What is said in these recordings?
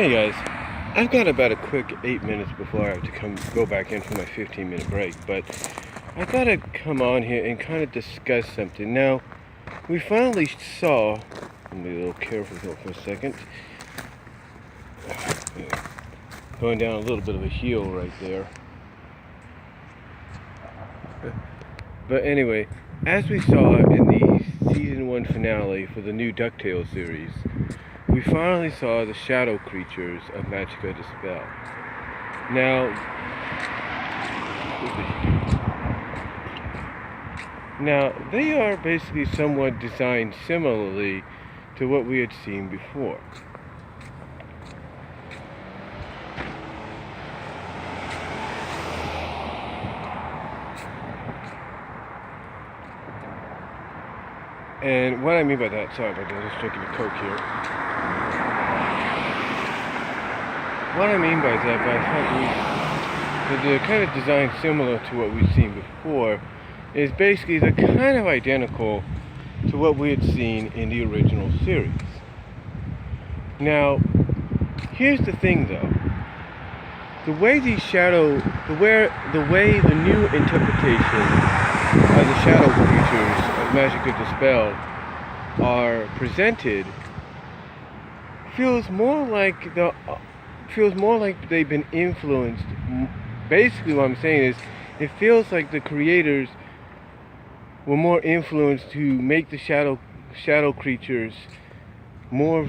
Hey guys, I've got about a quick 8 minutes before I have to go back in for my 15-minute break, but I thought I'd come on here and kind of discuss something. Now, we finally saw, let me be a little careful here for a second, going down a little bit of a hill right there. But anyway, as we saw in the season 1 finale for the new DuckTales series, we finally saw the shadow creatures of Magica dispel. Now, they are basically somewhat designed similarly to what we had seen before. And what I mean by that, sorry about that, I'm just drinking a Coke here. What I mean by that, they're kind of designed similar to what we've seen before, is basically they're kind of identical to what we had seen in the original series. Now, here's the thing though. The way the new interpretation of the shadow creatures of Magica Dispel are presented feels more like they've been influenced. Basically what I'm saying is it feels like the creators were more influenced to make the shadow creatures more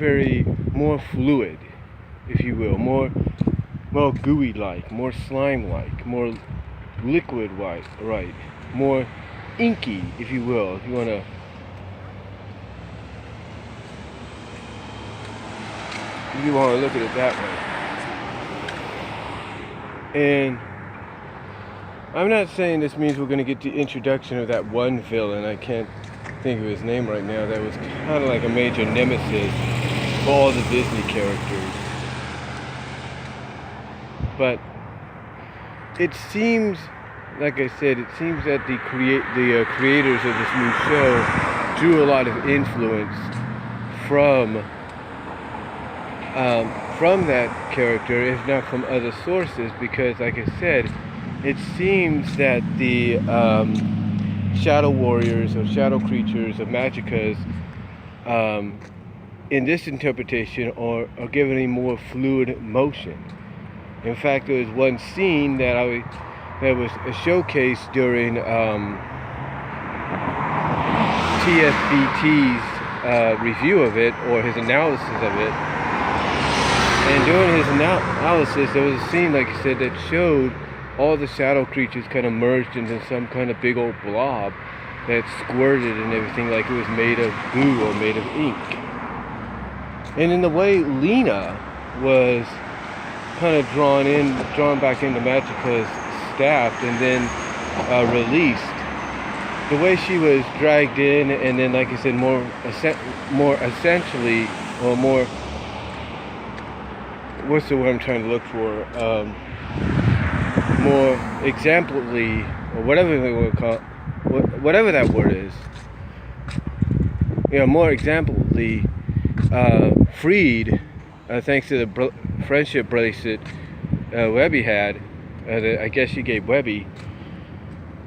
fluid, if you will, more gooey like, more slime like, more liquid like, right, more inky, if you will, if you want to look at it that way. And I'm not saying this means we're going to get the introduction of that one villain, I can't think of his name right now, that was kind of like a major nemesis for all the Disney characters. But it seems, like I said, it seems that the creators of this new show drew a lot of influence from that character, if not from other sources, because, like I said, it seems that the shadow warriors or shadow creatures of Magica's in this interpretation are given a more fluid motion. In fact, there was one scene that was a showcase during TNBT's review of it, or his analysis of it. And during his analysis, there was a scene, like I said, that showed all the shadow creatures kind of merged into some kind of big old blob that squirted and everything, like it was made of goo or made of ink. And in the way Lena was kind of drawn back into Magica's staff and then released, the way she was dragged in and then, like I said, more essentially, or more, what's the word I'm trying to look for, more exemplarily, or whatever they would call it, whatever that word is, more exemplarily freed, thanks to the friendship bracelet Webby had, that I guess she gave Webby.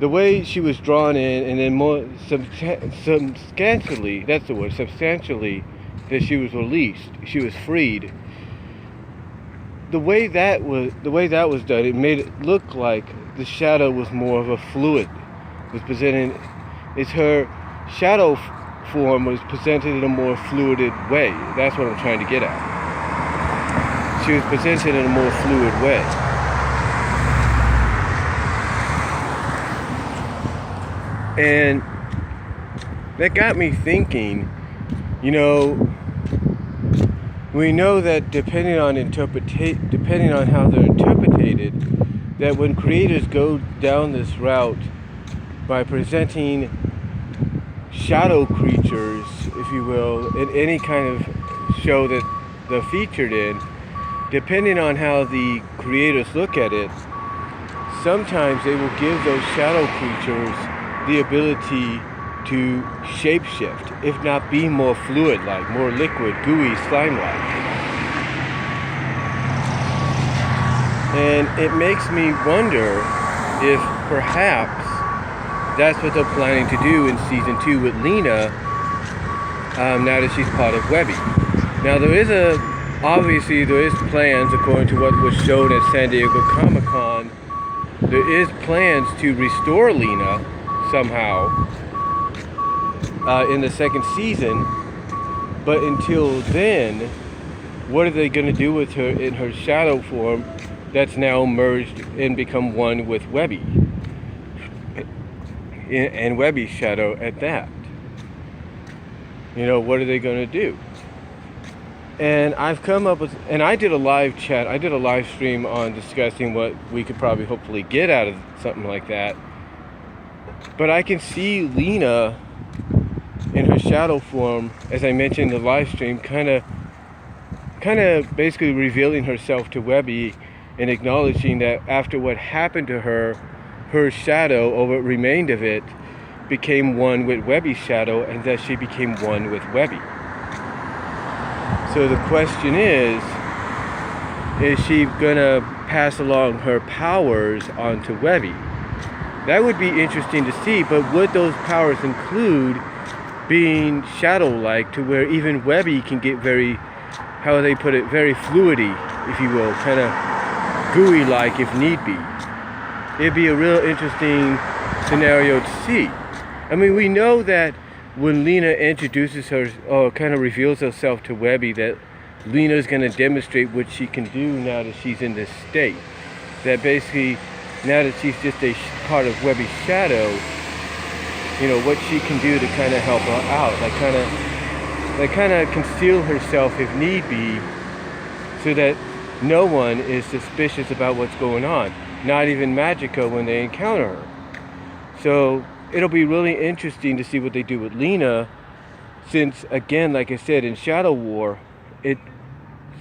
The way she was drawn in, and then more substantially, that's the word, substantially, that she was released, she was freed. The way that was done, it made it look like the shadow was more of a fluid. Was presented, her shadow form was presented in a more fluid way. That's what I'm trying to get at. She was presented in a more fluid way. And that got me thinking, we know that depending on how they're interpreted, that when creators go down this route by presenting shadow creatures, if you will, in any kind of show that they're featured in, depending on how the creators look at it, sometimes they will give those shadow creatures the ability to shapeshift, if not be more fluid-like, more liquid, gooey, slime-like. And it makes me wonder if perhaps that's what they're planning to do in season 2 with Lena, now that she's part of Webby. Now obviously there is plans, according to what was shown at San Diego Comic-Con, there is plans to restore Lena somehow in the second season. But until then, what are they going to do with her in her shadow form that's now merged and become one with Webby? And Webby's shadow at that. What are they going to do? And I've come up with, and I did a live stream on discussing what we could probably hopefully get out of something like that. But I can see Lena in her shadow form, as I mentioned in the live stream, kind of basically revealing herself to Webby and acknowledging that after what happened to her, her shadow, or what remained of it, became one with Webby's shadow, and that she became one with Webby. So the question is she gonna pass along her powers onto Webby? That would be interesting to see, but would those powers include being shadow-like to where even Webby can get very, how they put it, very fluidy, if you will, kind of gooey-like if need be? It'd be a real interesting scenario to see. I mean, we know that when Lena introduces her, or kind of reveals herself to Webby, that Lena's going to demonstrate what she can do now that she's in this state. That basically, now that she's just a part of Webby's shadow, what she can do to kind of help her out, like kind of conceal herself if need be, so that no one is suspicious about what's going on, not even Magica when they encounter her. So it'll be really interesting to see what they do with Lena, since, again, like I said, in Shadow War, it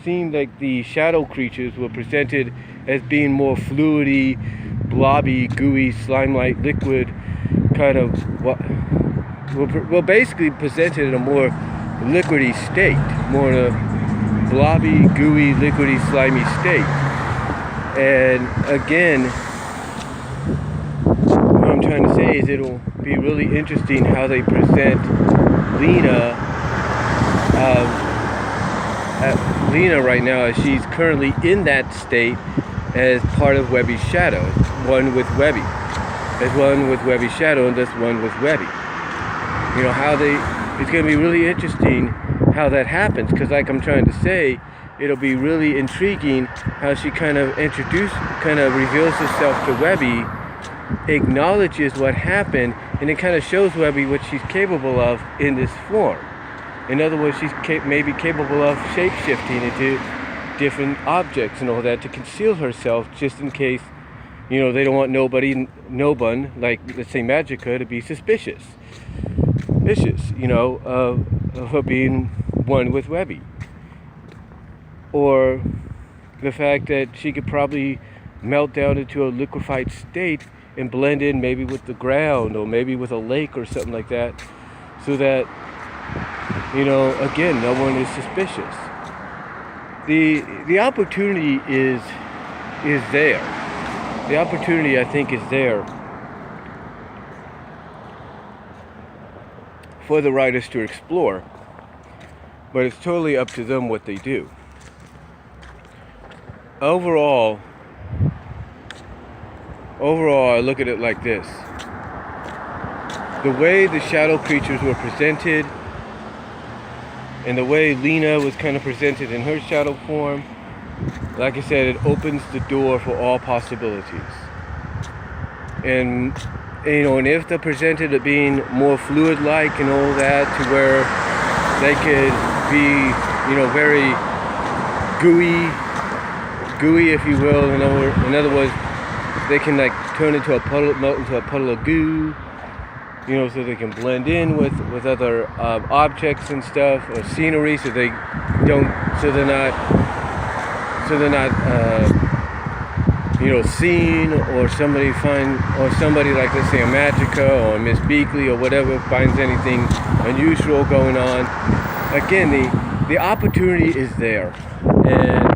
seemed like the shadow creatures were presented as being more fluidy, blobby, gooey, slime-like liquid, kind of, basically presented in a more liquidy state, more in a blobby, gooey, liquidy, slimy state. And again, what I'm trying to say is it'll be really interesting how they present Lena right now, as she's currently in that state as part of Webby's shadow, one with Webby, as one with Webby's shadow, and thus one with Webby. It's going to be really interesting how that happens, because like I'm trying to say, it'll be really intriguing how she kind of reveals herself to Webby, acknowledges what happened, and it kind of shows Webby what she's capable of in this form. In other words, she's maybe capable of shape-shifting into different objects and all that to conceal herself, just in case, they don't want no one, like, let's say Magica, to be suspicious, of her being one with Webby. Or the fact that she could probably melt down into a liquefied state and blend in maybe with the ground, or maybe with a lake or something like that, so that, again, no one is suspicious. The opportunity is there. The opportunity, I think, is there for the writers to explore, but it's totally up to them what they do. Overall, I look at it like this. The way the shadow creatures were presented, and the way Lena was kind of presented in her shadow form, like I said, it opens the door for all possibilities. And if they're presented as being more fluid-like and all that, to where they could be, very gooey, if you will. In other words, they can turn into melt into a puddle of goo, so they can blend in with other objects and stuff, or scenery, so they're not seen, or somebody like, let's say, a Magica or a Miss Beakley or whatever finds anything unusual going on. Again, the opportunity is there, and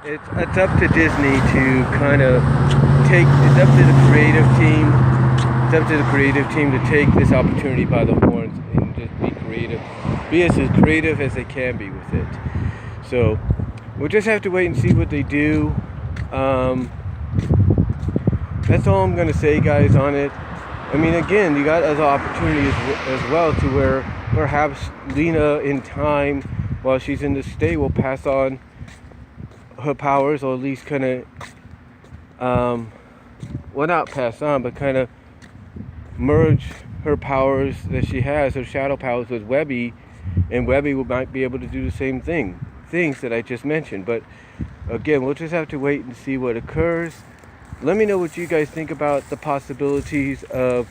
it's up to Disney to kind of it's up to the creative team. It's up to the creative team to take this opportunity by the horns and just be creative. Be as creative as they can be with it. So we'll just have to wait and see what they do. That's all I'm going to say, guys, on it. I mean, again, you got other opportunities as well to where perhaps Lena, in time, while she's in the state, will pass on her powers, or at least kind of, well, not pass on, but kind of merge her powers that she has, her shadow powers, with Webby, and Webby might be able to do the same things that I just mentioned. But again, we'll just have to wait and see what occurs. Let me know what you guys think about the possibilities of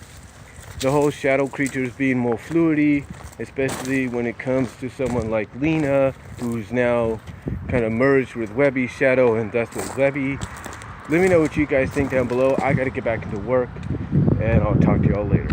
the whole shadow creatures being more fluidy, especially when it comes to someone like Lena, who's now kind of merged with Webby's shadow and thus with Webby. Let me know what you guys think down below. I gotta get back into work, and I'll talk to y'all later.